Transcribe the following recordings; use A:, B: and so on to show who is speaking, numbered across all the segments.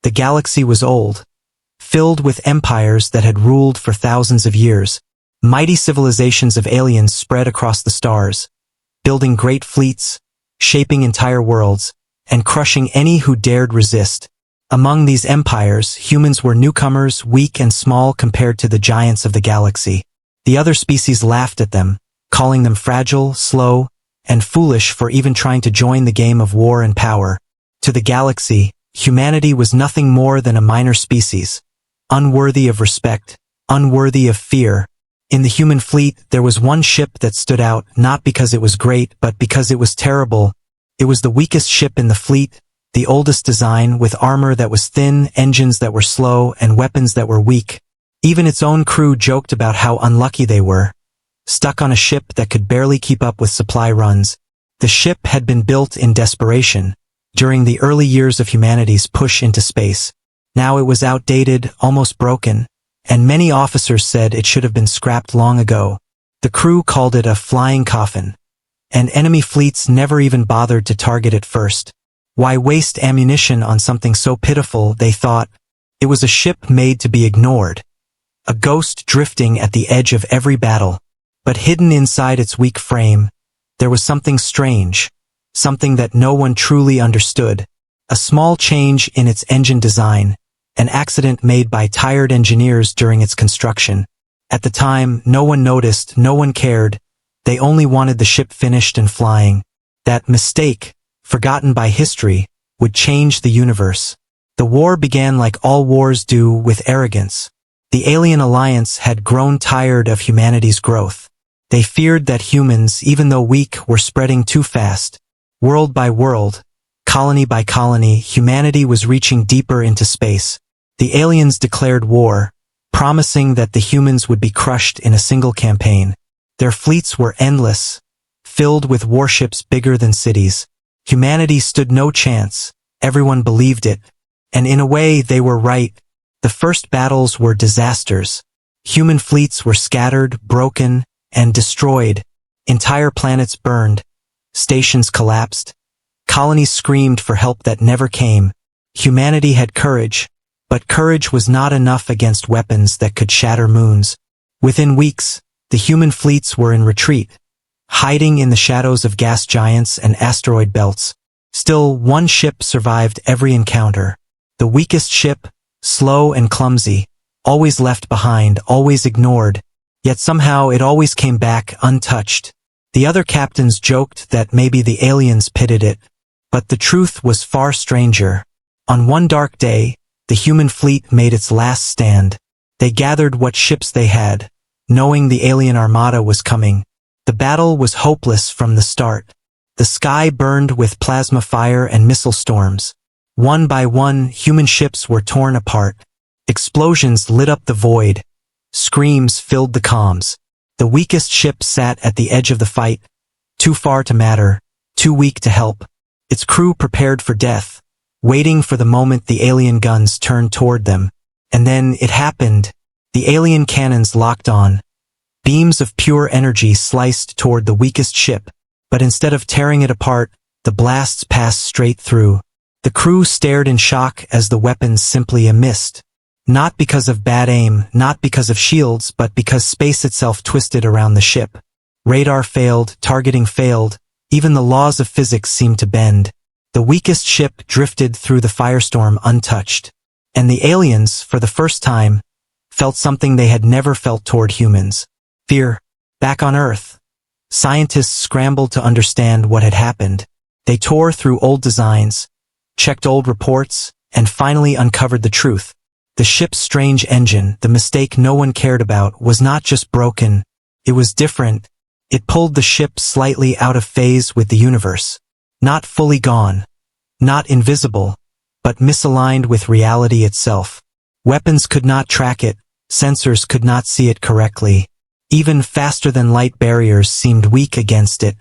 A: The galaxy was old, filled with empires that had ruled for thousands of years. Mighty civilizations of aliens spread across the stars, building great fleets, shaping entire worlds, and crushing any who dared resist. Among these empires, humans were newcomers, weak and small compared to the giants of the galaxy. The other species laughed at them, calling them fragile, slow, and foolish for even trying to join the game of war and power. To the galaxy, humanity was nothing more than a minor species, unworthy of respect, unworthy of fear. In the human fleet, there was one ship that stood out, not because it was great, but because it was terrible. It was the weakest ship in the fleet, the oldest design, with armor that was thin, engines that were slow, and weapons that were weak. Even its own crew joked about how unlucky they were, stuck on a ship that could barely keep up with supply runs. The ship had been built in desperation, during the early years of humanity's push into space. Now it was outdated, almost broken, and many officers said it should have been scrapped long ago. The crew called it a flying coffin, and enemy fleets never even bothered to target it first. Why waste ammunition on something so pitiful, they thought? It was a ship made to be ignored, a ghost drifting at the edge of every battle. But hidden inside its weak frame, there was something strange, something that no one truly understood. A small change in its engine design, an accident made by tired engineers during its construction. At the time, no one noticed, no one cared. They only wanted the ship finished and flying. That mistake, forgotten by history, would change the universe. The war began like all wars do, with arrogance. The alien alliance had grown tired of humanity's growth. They feared that humans, even though weak, were spreading too fast. World by world, colony by colony, humanity was reaching deeper into space. The aliens declared war, promising that the humans would be crushed in a single campaign. Their fleets were endless, filled with warships bigger than cities. Humanity stood no chance. Everyone believed it. And in a way, they were right. The first battles were disasters. Human fleets were scattered, broken, and destroyed. Entire planets burned. Stations collapsed. Colonies screamed for help that never came. Humanity had courage, but courage was not enough against weapons that could shatter moons. Within weeks, the human fleets were in retreat, hiding in the shadows of gas giants and asteroid belts. Still, one ship survived every encounter. The weakest ship, slow and clumsy, always left behind, always ignored, yet somehow it always came back untouched. The other captains joked that maybe the aliens pitied it, but the truth was far stranger. On one dark day, the human fleet made its last stand. They gathered what ships they had, knowing the alien armada was coming. The battle was hopeless from the start. The sky burned with plasma fire and missile storms. One by one, human ships were torn apart. Explosions lit up the void. Screams filled the comms. The weakest ship sat at the edge of the fight, too far to matter, too weak to help. Its crew prepared for death, waiting for the moment the alien guns turned toward them. And then it happened. The alien cannons locked on. Beams of pure energy sliced toward the weakest ship, but instead of tearing it apart, the blasts passed straight through. The crew stared in shock as the weapons simply missed. Not because of bad aim, not because of shields, but because space itself twisted around the ship. Radar failed, targeting failed, even the laws of physics seemed to bend. The weakest ship drifted through the firestorm untouched. And the aliens, for the first time, felt something they had never felt toward humans. Fear. Back on Earth, scientists scrambled to understand what had happened. They tore through old designs, checked old reports, and finally uncovered the truth. The ship's strange engine, the mistake no one cared about, was not just broken, it was different. It pulled the ship slightly out of phase with the universe. Not fully gone, not invisible, but misaligned with reality itself. Weapons could not track it, sensors could not see it correctly. Even faster-than-light barriers seemed weak against it.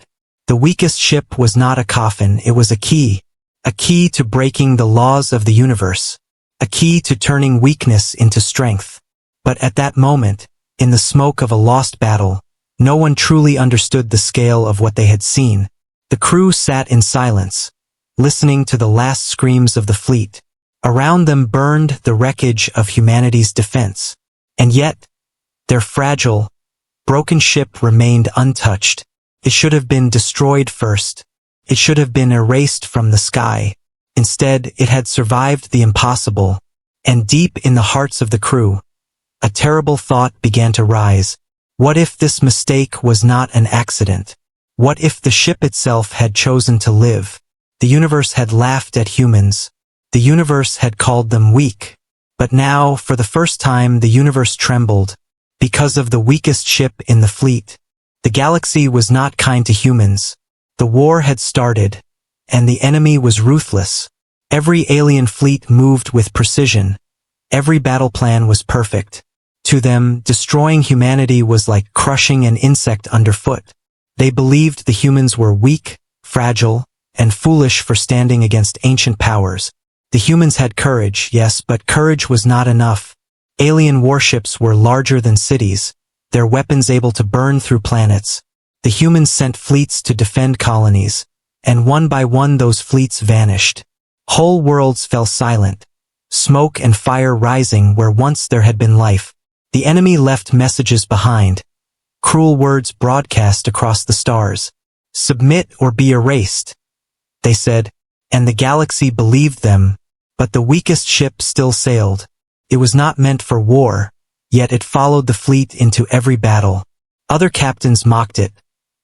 A: The weakest ship was not a coffin, it was a key to breaking the laws of the universe. A key to turning weakness into strength. But at that moment, in the smoke of a lost battle, no one truly understood the scale of what they had seen. The crew sat in silence, listening to the last screams of the fleet. Around them burned the wreckage of humanity's defense. And yet, their fragile, broken ship remained untouched. It should have been destroyed first. It should have been erased from the sky. Instead, it had survived the impossible. And deep in the hearts of the crew, a terrible thought began to rise. What if this mistake was not an accident? What if the ship itself had chosen to live? The universe had laughed at humans. The universe had called them weak. But now, for the first time, the universe trembled. Because of the weakest ship in the fleet. The galaxy was not kind to humans. The war had started. And the enemy was ruthless. Every alien fleet moved with precision. Every battle plan was perfect. To them, destroying humanity was like crushing an insect underfoot. They believed the humans were weak, fragile, and foolish for standing against ancient powers. The humans had courage, yes, but courage was not enough. Alien warships were larger than cities, their weapons able to burn through planets. The humans sent fleets to defend colonies, and one by one those fleets vanished. Whole worlds fell silent, smoke and fire rising where once there had been life. The enemy left messages behind, cruel words broadcast across the stars. Submit or be erased, they said, and the galaxy believed them, but the weakest ship still sailed. It was not meant for war, yet it followed the fleet into every battle. Other captains mocked it,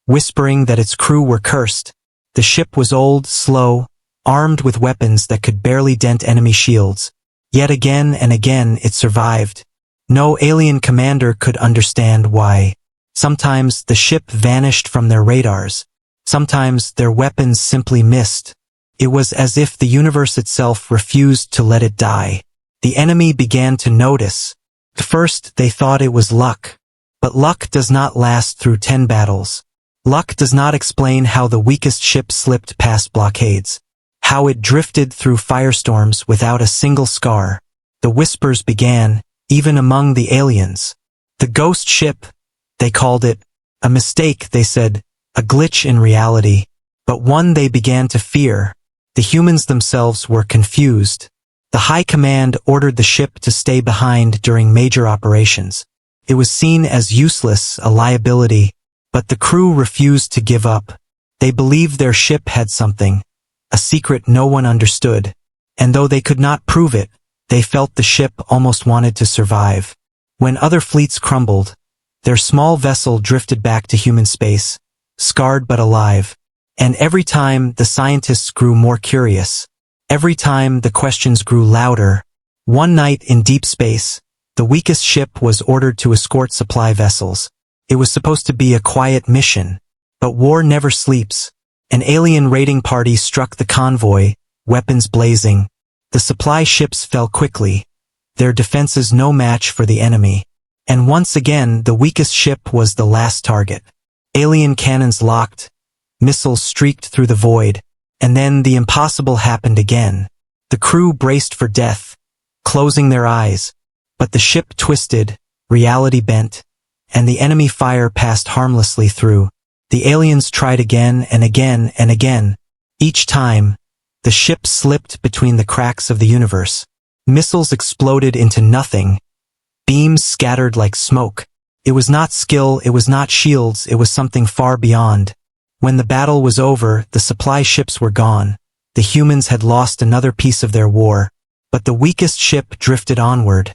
A: whispering that its crew were cursed. The ship was old, slow, armed with weapons that could barely dent enemy shields. Yet again and again it survived. No alien commander could understand why. Sometimes the ship vanished from their radars. Sometimes their weapons simply missed. It was as if the universe itself refused to let it die. The enemy began to notice. At first they thought it was luck. But luck does not last through 10 battles. Luck does not explain how the weakest ship slipped past blockades. How it drifted through firestorms without a single scar. The whispers began, even among the aliens. The ghost ship, they called it. A mistake, they said. A glitch in reality. But one they began to fear. The humans themselves were confused. The High Command ordered the ship to stay behind during major operations. It was seen as useless, a liability. But the crew refused to give up. They believed their ship had something. A secret no one understood. And though they could not prove it, they felt the ship almost wanted to survive. When other fleets crumbled, their small vessel drifted back to human space, scarred but alive. And every time the scientists grew more curious. Every time the questions grew louder. One night in deep space, the weakest ship was ordered to escort supply vessels. It was supposed to be a quiet mission. But war never sleeps. An alien raiding party struck the convoy, weapons blazing. The supply ships fell quickly, their defenses no match for the enemy. And once again the weakest ship was the last target. Alien cannons locked, missiles streaked through the void, and then the impossible happened again. The crew braced for death, closing their eyes, but the ship twisted, reality bent, and the enemy fire passed harmlessly through. The aliens tried again and again and again. Each time, the ship slipped between the cracks of the universe. Missiles exploded into nothing. Beams scattered like smoke. It was not skill, it was not shields, it was something far beyond. When the battle was over, the supply ships were gone. The humans had lost another piece of their war. But the weakest ship drifted onward.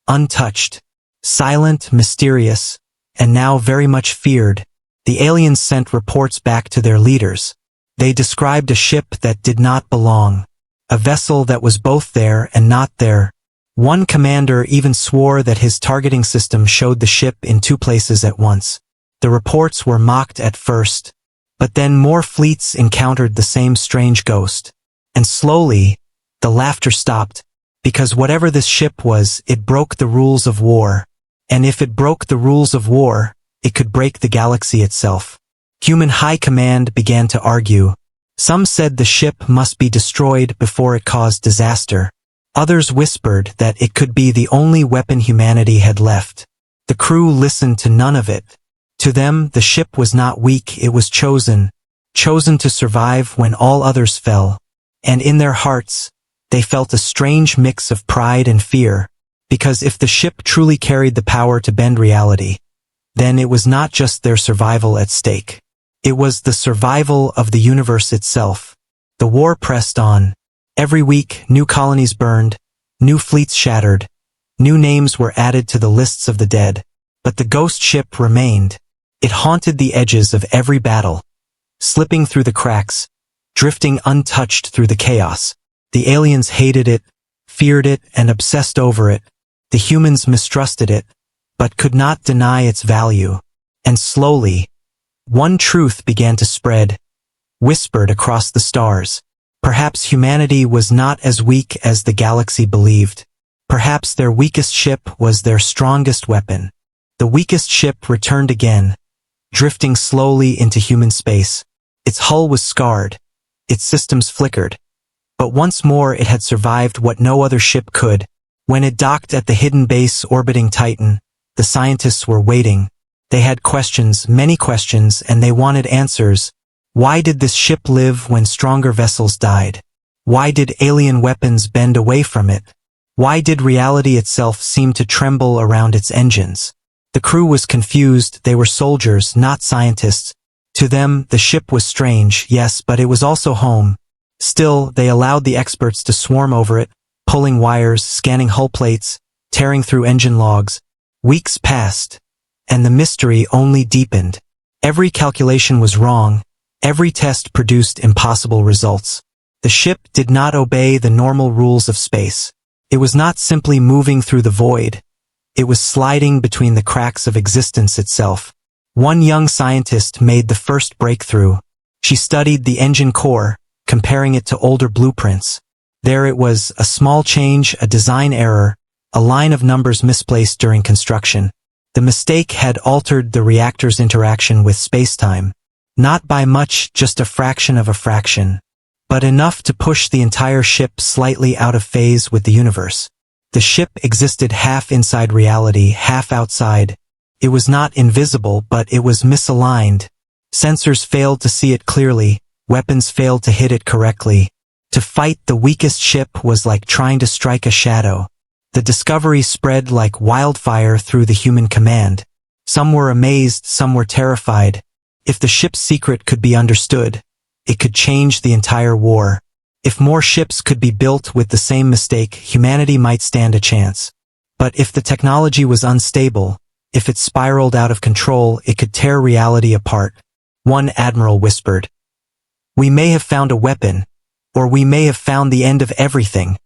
A: Untouched. Silent, mysterious, and now very much feared. The aliens sent reports back to their leaders. They described a ship that did not belong. A vessel that was both there and not there. One commander even swore that his targeting system showed the ship in 2 places at once. The reports were mocked at first. But then more fleets encountered the same strange ghost. And slowly, the laughter stopped. Because whatever this ship was, it broke the rules of war. And if it broke the rules of war, it could break the galaxy itself. Human High Command began to argue. Some said the ship must be destroyed before it caused disaster. Others whispered that it could be the only weapon humanity had left. The crew listened to none of it. To them, the ship was not weak, it was chosen. Chosen to survive when all others fell. And in their hearts, They felt a strange mix of pride and fear, because if the ship truly carried the power to bend reality, then it was not just their survival at stake. It was the survival of the universe itself. The war pressed on. Every week, new colonies burned, new fleets shattered, new names were added to the lists of the dead. But the ghost ship remained. It haunted the edges of every battle, slipping through the cracks, drifting untouched through the chaos. The aliens hated it, feared it, and obsessed over it. The humans mistrusted it, but could not deny its value. And slowly, one truth began to spread, whispered across the stars. Perhaps humanity was not as weak as the galaxy believed. Perhaps their weakest ship was their strongest weapon. The weakest ship returned again, drifting slowly into human space. Its hull was scarred, its systems flickered. But once more it had survived what no other ship could. When it docked at the hidden base orbiting Titan, the scientists were waiting. They had questions, many questions, and they wanted answers. Why did this ship live when stronger vessels died? Why did alien weapons bend away from it? Why did reality itself seem to tremble around its engines? The crew was confused. They were soldiers, not scientists. To them, the ship was strange, yes, but it was also home. Still, they allowed the experts to swarm over it, pulling wires, scanning hull plates, tearing through engine logs. Weeks passed, and the mystery only deepened. Every calculation was wrong. Every test produced impossible results. The ship did not obey the normal rules of space. It was not simply moving through the void. It was sliding between the cracks of existence itself. One young scientist made the first breakthrough. She studied the engine core, comparing it to older blueprints. There it was, a small change, a design error, a line of numbers misplaced during construction. The mistake had altered the reactor's interaction with spacetime. Not by much, just a fraction of a fraction, but enough to push the entire ship slightly out of phase with the universe. The ship existed half inside reality, half outside. It was not invisible, but it was misaligned. Sensors failed to see it clearly, weapons failed to hit it correctly. To fight the weakest ship was like trying to strike a shadow. The discovery spread like wildfire through the human command. Some were amazed, some were terrified. If the ship's secret could be understood, it could change the entire war. If more ships could be built with the same mistake, humanity might stand a chance. But if the technology was unstable, if it spiraled out of control, it could tear reality apart. One admiral whispered, "We may have found a weapon, or we may have found the end of everything."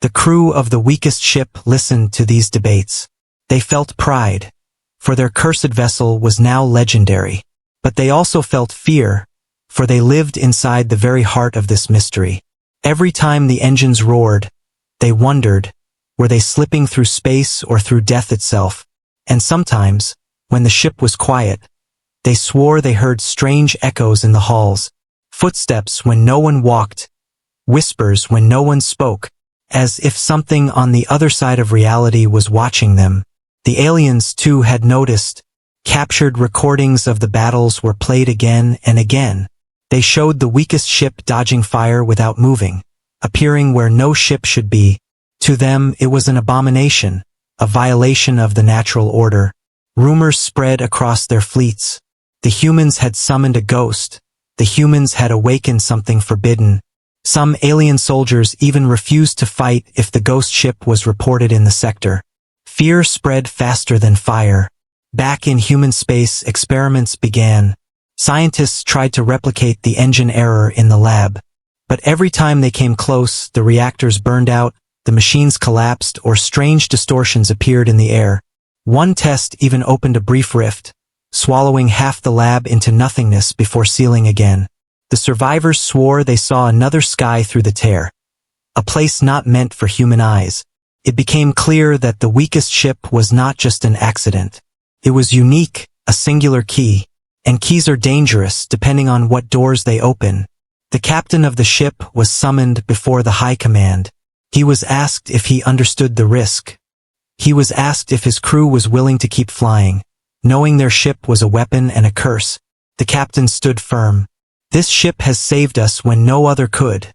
A: The crew of the weakest ship listened to these debates. They felt pride, for their cursed vessel was now legendary. But they also felt fear, for they lived inside the very heart of this mystery. Every time the engines roared, they wondered, were they slipping through space or through death itself? And sometimes, when the ship was quiet, they swore they heard strange echoes in the halls, footsteps when no one walked, whispers when no one spoke, as if something on the other side of reality was watching them. The aliens, too, had noticed. Captured recordings of the battles were played again and again. They showed the weakest ship dodging fire without moving, appearing where no ship should be. To them, it was an abomination, a violation of the natural order. Rumors spread across their fleets. The humans had summoned a ghost. The humans had awakened something forbidden. Some alien soldiers even refused to fight if the ghost ship was reported in the sector. Fear spread faster than fire. Back in human space, experiments began. Scientists tried to replicate the engine error in the lab. But every time they came close, the reactors burned out, the machines collapsed, or strange distortions appeared in the air. One test even opened a brief rift, swallowing half the lab into nothingness before sealing again. The survivors swore they saw another sky through the tear, a place not meant for human eyes. It became clear that the weakest ship was not just an accident. It was unique, a singular key, and keys are dangerous depending on what doors they open. The captain of the ship was summoned before the high command. He was asked if he understood the risk. He was asked if his crew was willing to keep flying, knowing their ship was a weapon and a curse. The captain stood firm. "This ship has saved us when no other could,"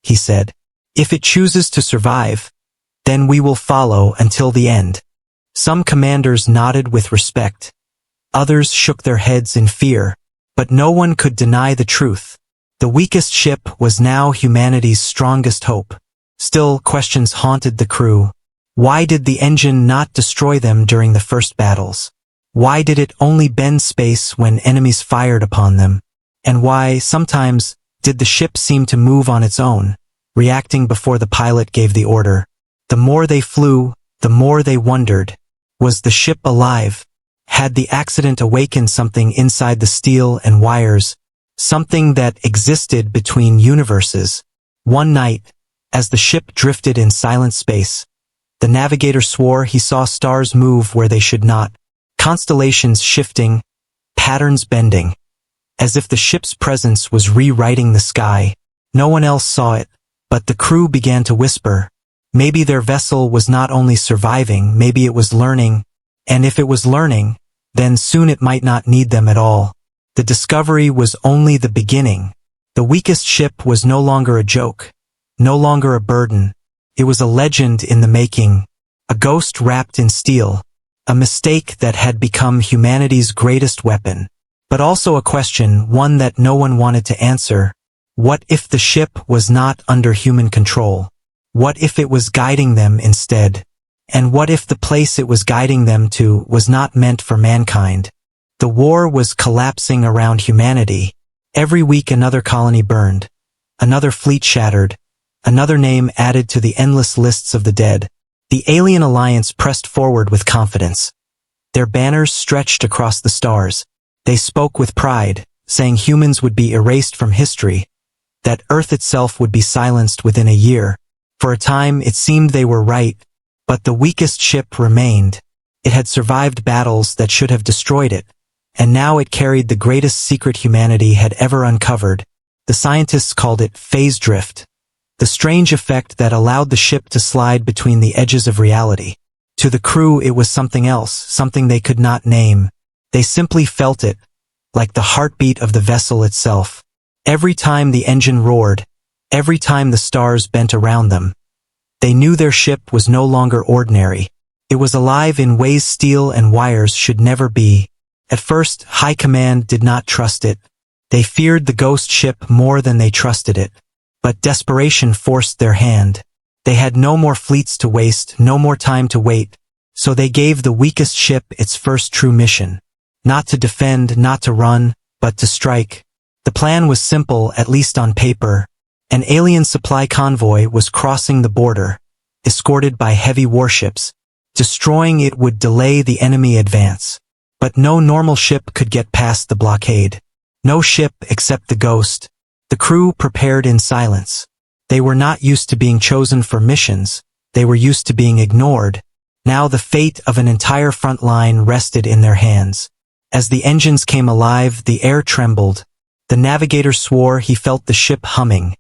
A: he said. If it chooses to survive, then we will follow until the end. Some commanders nodded with respect. Others shook their heads in fear, but no one could deny the truth. The weakest ship was now humanity's strongest hope. Still, questions haunted the crew. Why did the engine not destroy them during the first battles? Why did it only bend space when enemies fired upon them? And why, sometimes, did the ship seem to move on its own, reacting before the pilot gave the order? The more they flew, the more they wondered. Was the ship alive? Had the accident awakened something inside the steel and wires, something that existed between universes? One night, as the ship drifted in silent space, the navigator swore he saw stars move where they should not, constellations shifting, patterns bending, as if the ship's presence was rewriting the sky. No one else saw it, but the crew began to whisper. Maybe their vessel was not only surviving, maybe it was learning, and if it was learning, then soon it might not need them at all. The discovery was only the beginning. The weakest ship was no longer a joke, no longer a burden. It was a legend in the making, a ghost wrapped in steel, a mistake that had become humanity's greatest weapon. But also a question, one that no one wanted to answer. What if the ship was not under human control? What if it was guiding them instead? And what if the place it was guiding them to was not meant for mankind? The war was collapsing around humanity. Every week another colony burned, another fleet shattered, another name added to the endless lists of the dead. The alien alliance pressed forward with confidence. Their banners stretched across the stars. They spoke with pride, saying humans would be erased from history, that Earth itself would be silenced within a year. For a time it seemed they were right, but the weakest ship remained. It had survived battles that should have destroyed it, and now it carried the greatest secret humanity had ever uncovered. The scientists called it phase drift, the strange effect that allowed the ship to slide between the edges of reality. To the crew it was something else, something they could not name. They simply felt it, like the heartbeat of the vessel itself. Every time the engine roared, every time the stars bent around them, they knew their ship was no longer ordinary. It was alive in ways steel and wires should never be. At first, High Command did not trust it. They feared the ghost ship more than they trusted it. But desperation forced their hand. They had no more fleets to waste, no more time to wait, so they gave the weakest ship its first true mission. Not to defend, not to run, but to strike. The plan was simple, at least on paper. An alien supply convoy was crossing the border, escorted by heavy warships. Destroying it would delay the enemy advance. But no normal ship could get past the blockade. No ship except the Ghost. The crew prepared in silence. They were not used to being chosen for missions. They were used to being ignored. Now the fate of an entire front line rested in their hands. As the engines came alive, the air trembled. The navigator swore he felt the ship humming,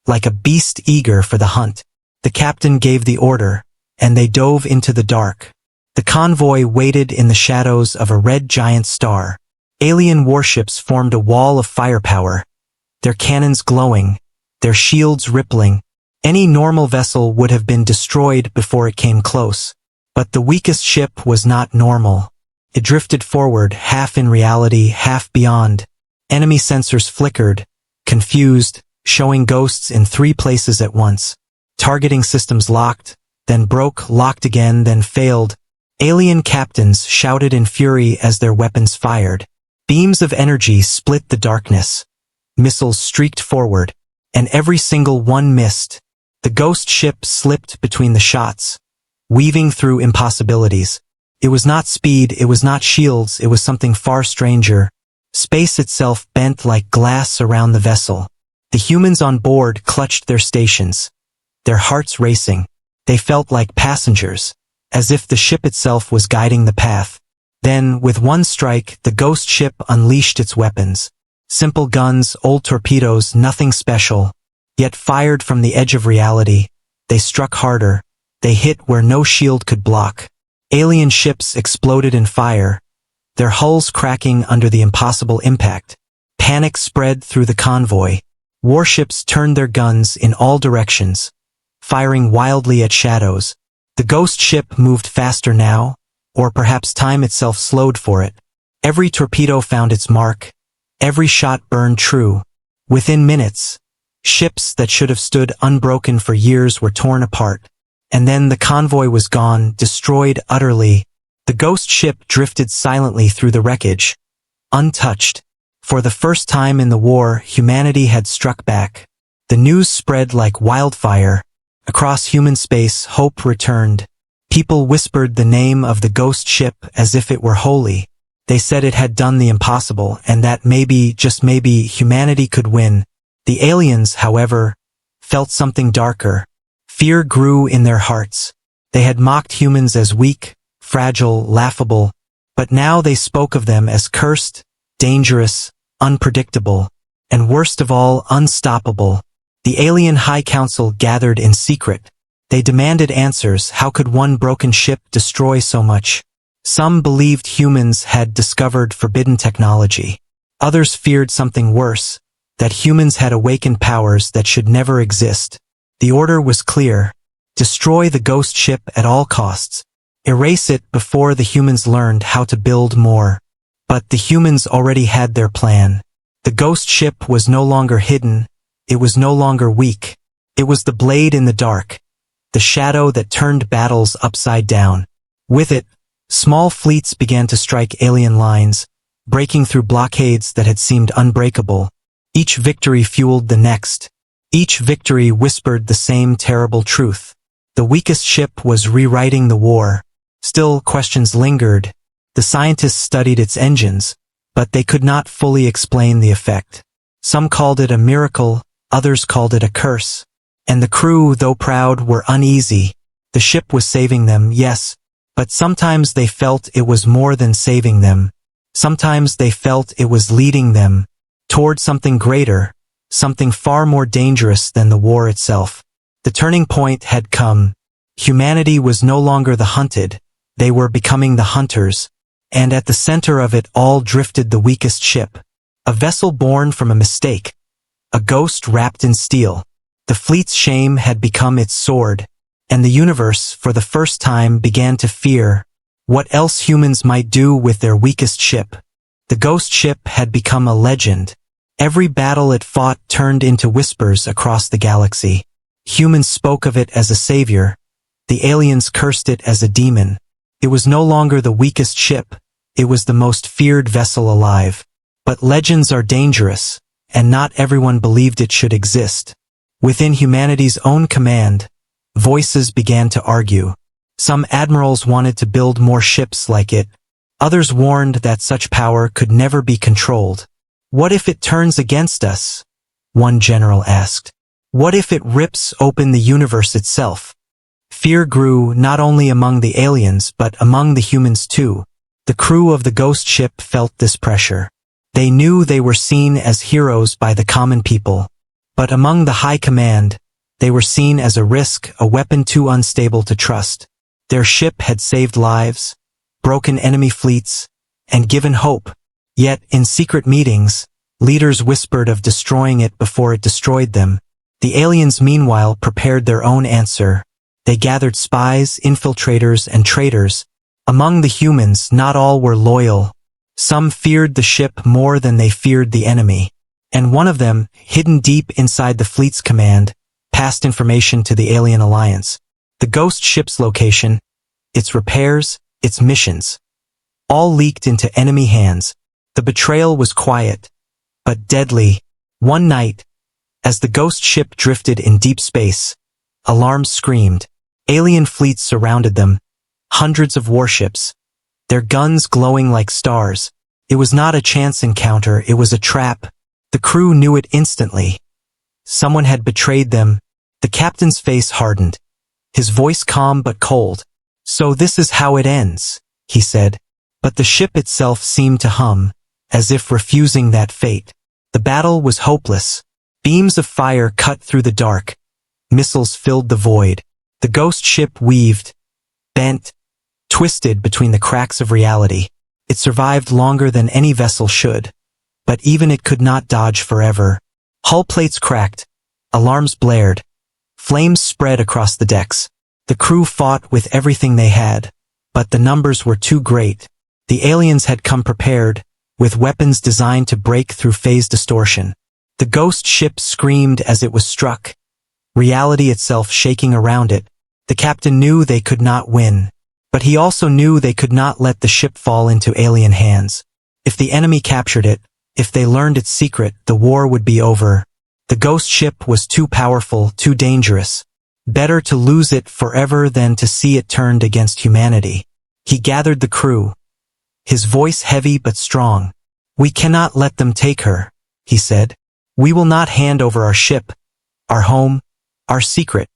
A: like a beast eager for the hunt. The captain gave the order, and they dove into the dark. The convoy waited in the shadows of a red giant star. Alien warships formed a wall of firepower, their cannons glowing, their shields rippling. Any normal vessel would have been destroyed before it came close. But the weakest ship was not normal. It drifted forward, half in reality, half beyond. Enemy sensors flickered, confused, showing ghosts in 3 places at once. Targeting systems locked, then broke, locked again, then failed. Alien captains shouted in fury as their weapons fired. Beams of energy split the darkness. Missiles streaked forward, and every single one missed. The ghost ship slipped between the shots, weaving through impossibilities. It was not speed, it was not shields, it was something far stranger. Space itself bent like glass around the vessel. The humans on board clutched their stations, their hearts racing. They felt like passengers, as if the ship itself was guiding the path. Then, with one strike, the ghost ship unleashed its weapons. Simple guns, old torpedoes, nothing special. Yet fired from the edge of reality, they struck harder. They hit where no shield could block. Alien ships exploded in fire, their hulls cracking under the impossible impact. Panic spread through the convoy. Warships turned their guns in all directions. firing wildly at shadows. The ghost ship moved faster now, or perhaps time itself slowed for it. Every torpedo found its mark. Every shot burned true. Within minutes, ships that should have stood unbroken for years were torn apart. And then the convoy was gone, destroyed utterly. The ghost ship drifted silently through the wreckage, untouched. For the first time in the war, humanity had struck back. The news spread like wildfire. Across human space, hope returned. People whispered the name of the ghost ship as if it were holy. They said it had done the impossible, and that maybe, just maybe, humanity could win. The aliens, however, felt something darker. Fear grew in their hearts. They had mocked humans as weak, fragile, laughable, but now they spoke of them as cursed, dangerous, unpredictable, and worst of all, unstoppable. The alien High Council gathered in secret. They demanded answers. How could one broken ship destroy so much? Some believed humans had discovered forbidden technology. Others feared something worse, that humans had awakened powers that should never exist. The order was clear. Destroy the ghost ship at all costs. Erase it before the humans learned how to build more. But the humans already had their plan. The ghost ship was no longer hidden. It was no longer weak. It was the blade in the dark, the shadow that turned battles upside down. With it, small fleets began to strike alien lines, breaking through blockades that had seemed unbreakable. Each victory fueled the next. Each victory whispered the same terrible truth. The weakest ship was rewriting the war. Still, questions lingered. The scientists studied its engines, but they could not fully explain the effect. Some called it a miracle, others called it a curse. And the crew, though proud, were uneasy. The ship was saving them, yes, but sometimes they felt it was more than saving them. Sometimes they felt it was leading them toward something greater, something far more dangerous than the war itself. The turning point had come. Humanity was no longer the hunted. They were becoming the hunters. And at the center of it all drifted the weakest ship. A vessel born from a mistake. A ghost wrapped in steel. The fleet's shame had become its sword, and the universe, for the first time, began to fear what else humans might do with their weakest ship. The ghost ship had become a legend. Every battle it fought turned into whispers across the galaxy. Humans spoke of it as a savior. The aliens cursed it as a demon. It was no longer the weakest ship. It was the most feared vessel alive. But legends are dangerous, and not everyone believed it should exist. Within humanity's own command, voices began to argue. Some admirals wanted to build more ships like it. Others warned that such power could never be controlled. What if it turns against us? One general asked. What if it rips open the universe itself? Fear grew not only among the aliens but among the humans too. The crew of the ghost ship felt this pressure. They knew they were seen as heroes by the common people. But among the high command, they were seen as a risk, a weapon too unstable to trust. Their ship had saved lives, broken enemy fleets, and given hope. Yet, in secret meetings, leaders whispered of destroying it before it destroyed them. The aliens meanwhile prepared their own answer. They gathered spies, infiltrators, and traitors. Among the humans, not all were loyal. Some feared the ship more than they feared the enemy. And one of them, hidden deep inside the fleet's command, passed information to the alien alliance. The ghost ship's location, its repairs, its missions, all leaked into enemy hands. The betrayal was quiet, but deadly. One night, as the ghost ship drifted in deep space, alarms screamed. Alien fleets surrounded them, hundreds of warships, their guns glowing like stars. It was not a chance encounter, it was a trap. The crew knew it instantly. Someone had betrayed them. The captain's face hardened, his voice calm but cold. So this is how it ends, he said. But the ship itself seemed to hum, as if refusing that fate. The battle was hopeless. Beams of fire cut through the dark. Missiles filled the void. The ghost ship weaved, bent, twisted between the cracks of reality. It survived longer than any vessel should. But even it could not dodge forever. Hull plates cracked. Alarms blared. Flames spread across the decks. The crew fought with everything they had. But the numbers were too great. The aliens had come prepared, with weapons designed to break through phase distortion. The ghost ship screamed as it was struck, reality itself shaking around it. The captain knew they could not win. But he also knew they could not let the ship fall into alien hands. If the enemy captured it, if they learned its secret, the war would be over. The ghost ship was too powerful, too dangerous. Better to lose it forever than to see it turned against humanity. He gathered the crew, his voice heavy but strong. "We cannot let them take her," he said. "We will not hand over our ship, our home, our secret,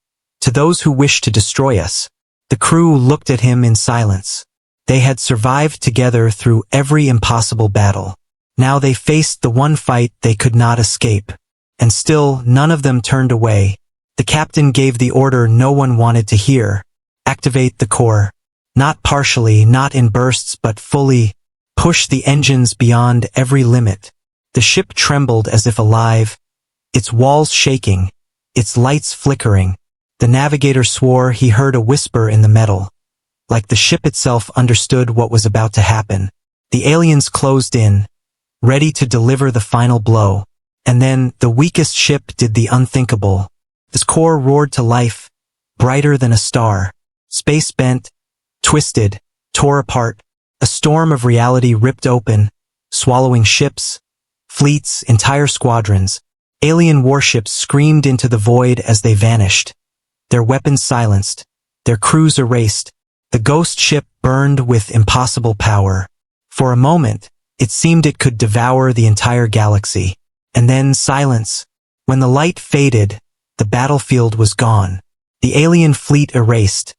A: to those who wish to destroy us." The crew looked at him in silence. They had survived together through every impossible battle. Now they faced the one fight they could not escape. And still, none of them turned away. The captain gave the order no one wanted to hear. "Activate the core. Not partially, not in bursts, but fully. Push the engines beyond every limit." The ship trembled as if alive, its walls shaking, its lights flickering. The navigator swore he heard a whisper in the metal, like the ship itself understood what was about to happen. The aliens closed in, ready to deliver the final blow. And then, the weakest ship did the unthinkable. Its core roared to life, brighter than a star. Space bent, twisted, tore apart. A storm of reality ripped open, swallowing ships, fleets, entire squadrons. Alien warships screamed into the void as they vanished. Their weapons silenced, their crews erased. The ghost ship burned with impossible power. For a moment, it seemed it could devour the entire galaxy. And then silence. When the light faded, the battlefield was gone. The alien fleet erased.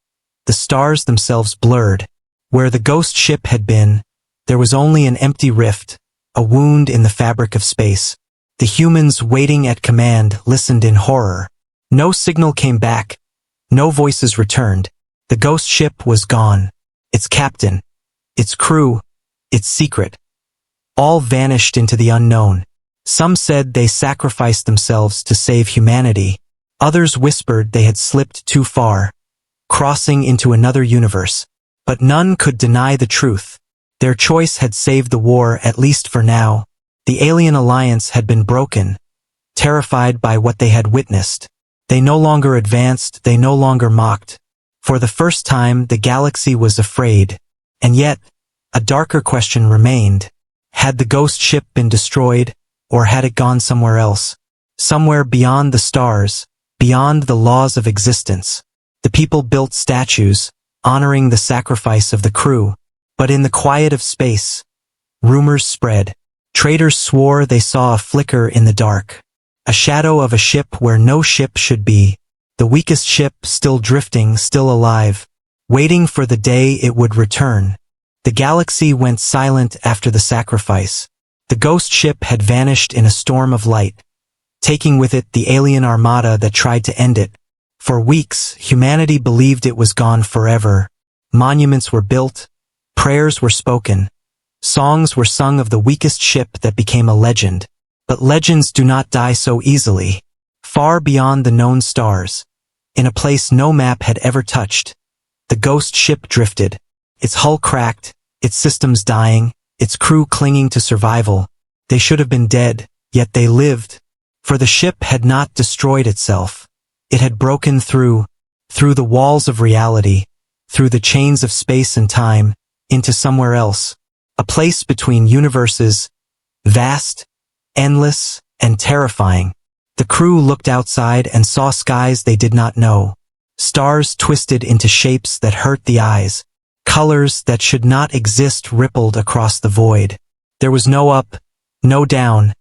A: The stars themselves blurred. Where the ghost ship had been, there was only an empty rift, a wound in the fabric of space. The humans waiting at command listened in horror. No signal came back. No voices returned. The ghost ship was gone. Its captain, its crew, its secret. All vanished into the unknown. Some said they sacrificed themselves to save humanity. Others whispered they had slipped too far, crossing into another universe. But none could deny the truth. Their choice had saved the war, at least for now. The alien alliance had been broken. Terrified by what they had witnessed, they no longer advanced, they no longer mocked. For the first time, the galaxy was afraid. And yet, a darker question remained. Had the ghost ship been destroyed, or had it gone somewhere else? Somewhere beyond the stars, beyond the laws of existence. The people built statues, honoring the sacrifice of the crew. But in the quiet of space, rumors spread. Traders swore they saw a flicker in the dark. A shadow of a ship where no ship should be. The weakest ship still drifting, still alive, waiting for the day it would return. The galaxy went silent after the sacrifice. The ghost ship had vanished in a storm of light, taking with it the alien armada that tried to end it. For weeks, humanity believed it was gone forever. Monuments were built, prayers were spoken, songs were sung of the weakest ship that became a legend. But legends do not die so easily. Far beyond the known stars, in a place no map had ever touched, the ghost ship drifted, its hull cracked, its systems dying, its crew clinging to survival. They should have been dead, yet they lived. For the ship had not destroyed itself. It had broken through the walls of reality, through the chains of space and time, into somewhere else. A place between universes, vast, endless, and terrifying. The crew looked outside and saw skies they did not know. Stars twisted into shapes that hurt the eyes. Colors that should not exist rippled across the void. There was no up, no down,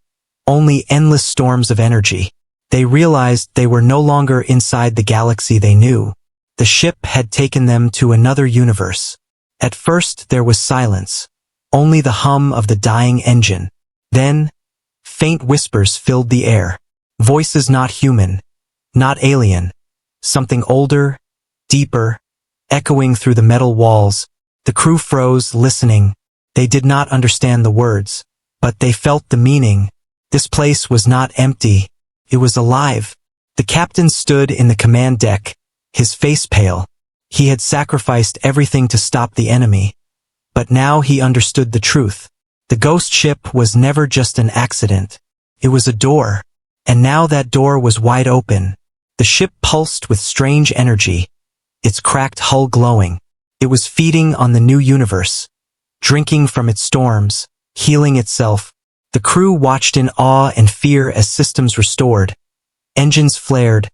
A: only endless storms of energy. They realized they were no longer inside the galaxy they knew. The ship had taken them to another universe. At first there was silence, only the hum of the dying engine. Then, faint whispers filled the air. Voices not human, not alien. Something older, deeper, echoing through the metal walls. The crew froze, listening. They did not understand the words, but they felt the meaning. This place was not empty. It was alive. The captain stood in the command deck, his face pale. He had sacrificed everything to stop the enemy. But now he understood the truth. The ghost ship was never just an accident. It was a door. And now that door was wide open. The ship pulsed with strange energy, its cracked hull glowing. It was feeding on the new universe, drinking from its storms, healing itself. The crew watched in awe and fear as systems restored. Engines flared,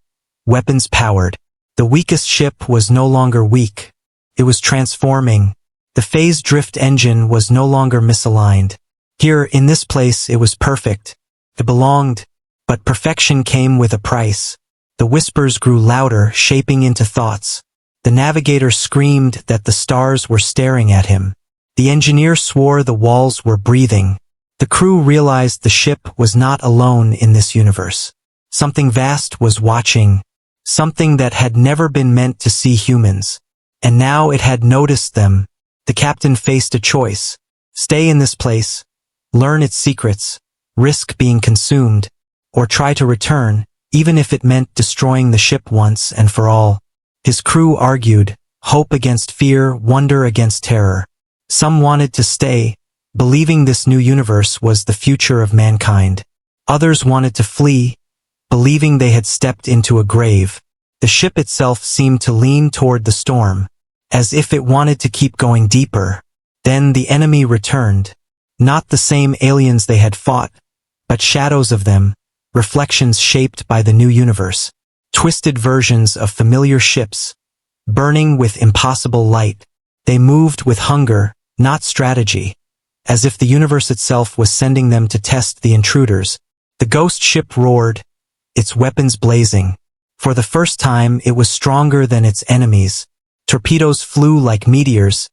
A: weapons powered. The weakest ship was no longer weak. It was transforming. The phase drift engine was no longer misaligned. Here, in this place, it was perfect. It belonged, but perfection came with a price. The whispers grew louder, shaping into thoughts. The navigator screamed that the stars were staring at him. The engineer swore the walls were breathing. The crew realized the ship was not alone in this universe. Something vast was watching, something that had never been meant to see humans. And now it had noticed them. The captain faced a choice. Stay in this place, learn its secrets, risk being consumed, or try to return, even if it meant destroying the ship once and for all. His crew argued, hope against fear, wonder against terror. Some wanted to stay, believing this new universe was the future of mankind. Others wanted to flee, believing they had stepped into a grave. The ship itself seemed to lean toward the storm, as if it wanted to keep going deeper. Then the enemy returned. Not the same aliens they had fought, but shadows of them, reflections shaped by the new universe. Twisted versions of familiar ships, burning with impossible light. They moved with hunger, not strategy, as if the universe itself was sending them to test the intruders. The ghost ship roared, its weapons blazing. For the first time, it was stronger than its enemies. Torpedoes flew like meteors,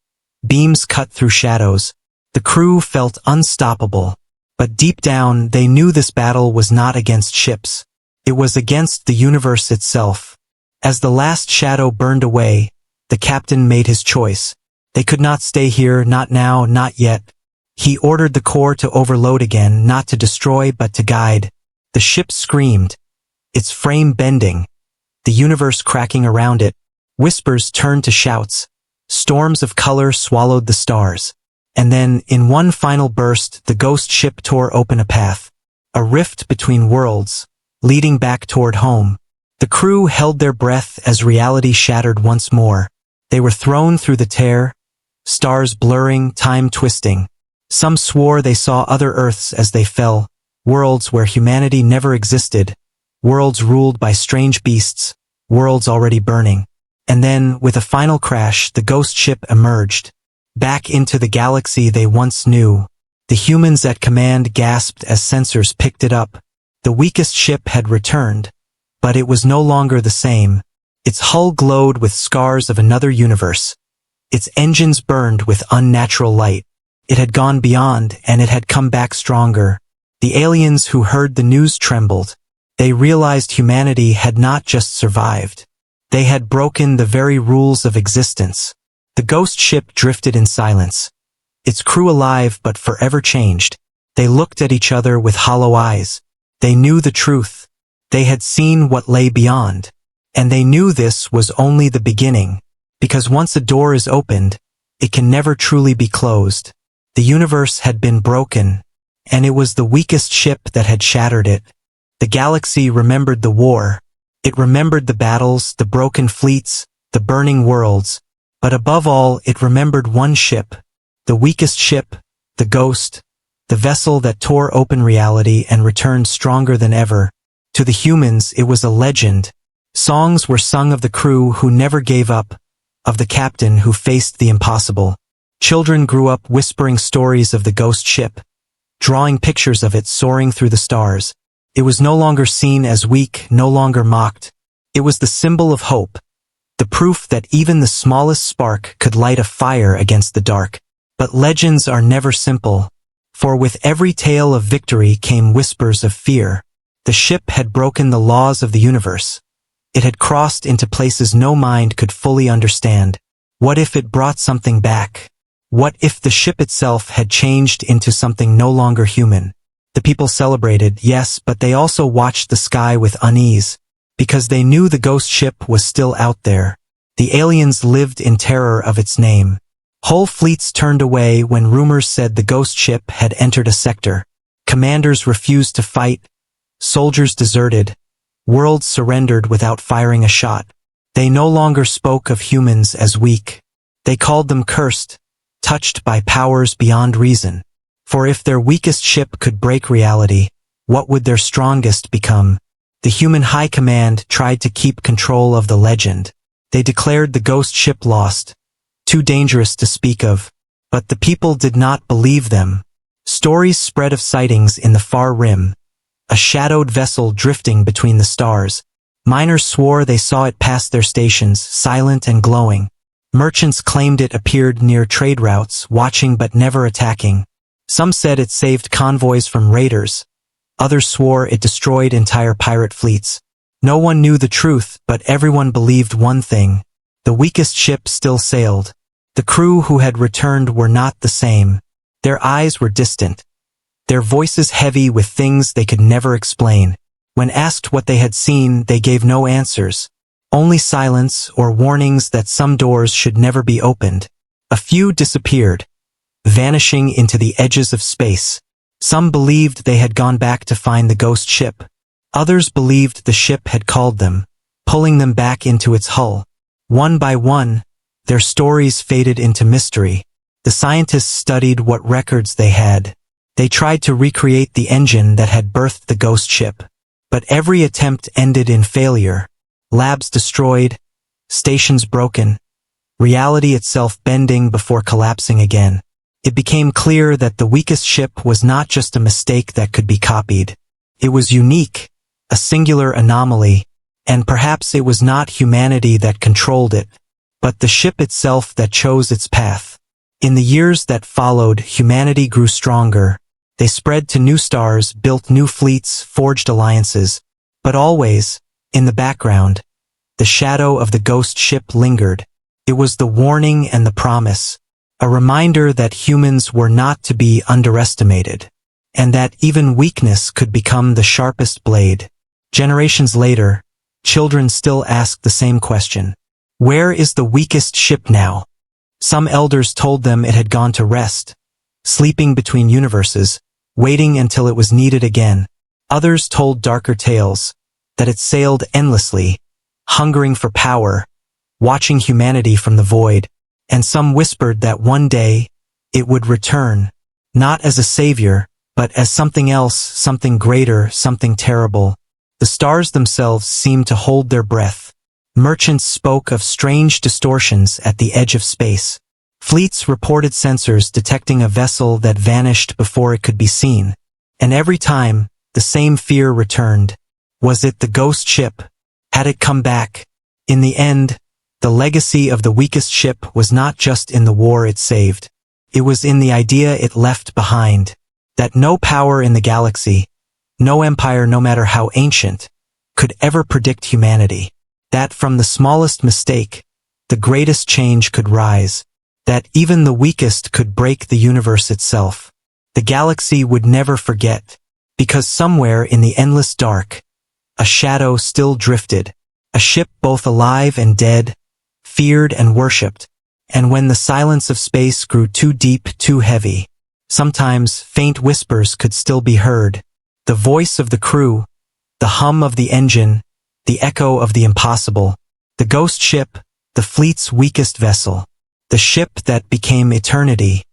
A: beams cut through shadows. The crew felt unstoppable. But deep down, they knew this battle was not against ships. It was against the universe itself. As the last shadow burned away, the captain made his choice. They could not stay here, not now, not yet. He ordered the core to overload again, not to destroy but to guide. The ship screamed, its frame bending, the universe cracking around it. Whispers turned to shouts. Storms of color swallowed the stars. And then, in one final burst, the ghost ship tore open a path. A rift between worlds, leading back toward home. The crew held their breath as reality shattered once more. They were thrown through the tear, stars blurring, time twisting. Some swore they saw other Earths as they fell, worlds where humanity never existed, worlds ruled by strange beasts, worlds already burning. And then, with a final crash, the ghost ship emerged. Back into the galaxy they once knew. The humans at command gasped as sensors picked it up. The weakest ship had returned. But it was no longer the same. Its hull glowed with scars of another universe. Its engines burned with unnatural light. It had gone beyond, and it had come back stronger. The aliens who heard the news trembled. They realized humanity had not just survived. They had broken the very rules of existence. The ghost ship drifted in silence, its crew alive but forever changed. They looked at each other with hollow eyes. They knew the truth. They had seen what lay beyond. And they knew this was only the beginning, because once a door is opened, it can never truly be closed. The universe had been broken, and it was the weakest ship that had shattered it. The galaxy remembered the war. It remembered the battles, the broken fleets, the burning worlds. But above all, it remembered one ship, the weakest ship, the ghost, the vessel that tore open reality and returned stronger than ever. To the humans, it was a legend. Songs were sung of the crew who never gave up, of the captain who faced the impossible. Children grew up whispering stories of the ghost ship, drawing pictures of it soaring through the stars. It was no longer seen as weak, no longer mocked. It was the symbol of hope. The proof that even the smallest spark could light a fire against the dark. But legends are never simple, for with every tale of victory came whispers of fear. The ship had broken the laws of the universe. It had crossed into places no mind could fully understand. What if it brought something back? What if the ship itself had changed into something no longer human? The people celebrated, yes, but they also watched the sky with unease. because they knew the ghost ship was still out there. The aliens lived in terror of its name. Whole fleets turned away when rumors said the ghost ship had entered a sector. Commanders refused to fight, soldiers deserted, worlds surrendered without firing a shot. They no longer spoke of humans as weak. They called them cursed, touched by powers beyond reason. For if their weakest ship could break reality, what would their strongest become? The human high command tried to keep control of the legend. They declared the ghost ship lost, too dangerous to speak of. But the people did not believe them. Stories spread of sightings in the far rim, a shadowed vessel drifting between the stars. Miners swore they saw it pass their stations, silent and glowing. Merchants claimed it appeared near trade routes, watching but never attacking. Some said it saved convoys from raiders. Others swore it destroyed entire pirate fleets. No one knew the truth, but everyone believed one thing. The weakest ship still sailed. The crew who had returned were not the same. Their eyes were distant, their voices heavy with things they could never explain. When asked what they had seen, they gave no answers, only silence or warnings that some doors should never be opened. A few disappeared, vanishing into the edges of space. Some believed they had gone back to find the ghost ship. Others believed the ship had called them, pulling them back into its hull. One by one, their stories faded into mystery. The scientists studied what records they had. They tried to recreate the engine that had birthed the ghost ship. But every attempt ended in failure. Labs destroyed, stations broken, reality itself bending before collapsing again. It became clear that the weakest ship was not just a mistake that could be copied. It was unique, a singular anomaly, and perhaps it was not humanity that controlled it, but the ship itself that chose its path. In the years that followed, humanity grew stronger. They spread to new stars, built new fleets, forged alliances. But always, in the background, the shadow of the ghost ship lingered. It was the warning and the promise, a reminder that humans were not to be underestimated, and that even weakness could become the sharpest blade. Generations later, children still ask the same question. Where is the weakest ship now? Some elders told them it had gone to rest, sleeping between universes, waiting until it was needed again. Others told darker tales, that it sailed endlessly, hungering for power, watching humanity from the void. And some whispered that one day, it would return, not as a savior, but as something else, something greater, something terrible. The stars themselves seemed to hold their breath. Merchants spoke of strange distortions at the edge of space. Fleets reported sensors detecting a vessel that vanished before it could be seen. And every time, the same fear returned. Was it the ghost ship? Had it come back? In the end, the legacy of the weakest ship was not just in the war it saved. It was in the idea it left behind. That no power in the galaxy, no empire no matter how ancient, could ever predict humanity. That from the smallest mistake, the greatest change could rise. That even the weakest could break the universe itself. The galaxy would never forget, because somewhere in the endless dark, a shadow still drifted, a ship both alive and dead, feared and worshipped. And when the silence of space grew too deep, too heavy, sometimes faint whispers could still be heard. The voice of the crew, the hum of the engine, the echo of the impossible. The ghost ship, the fleet's weakest vessel. The ship that became eternity.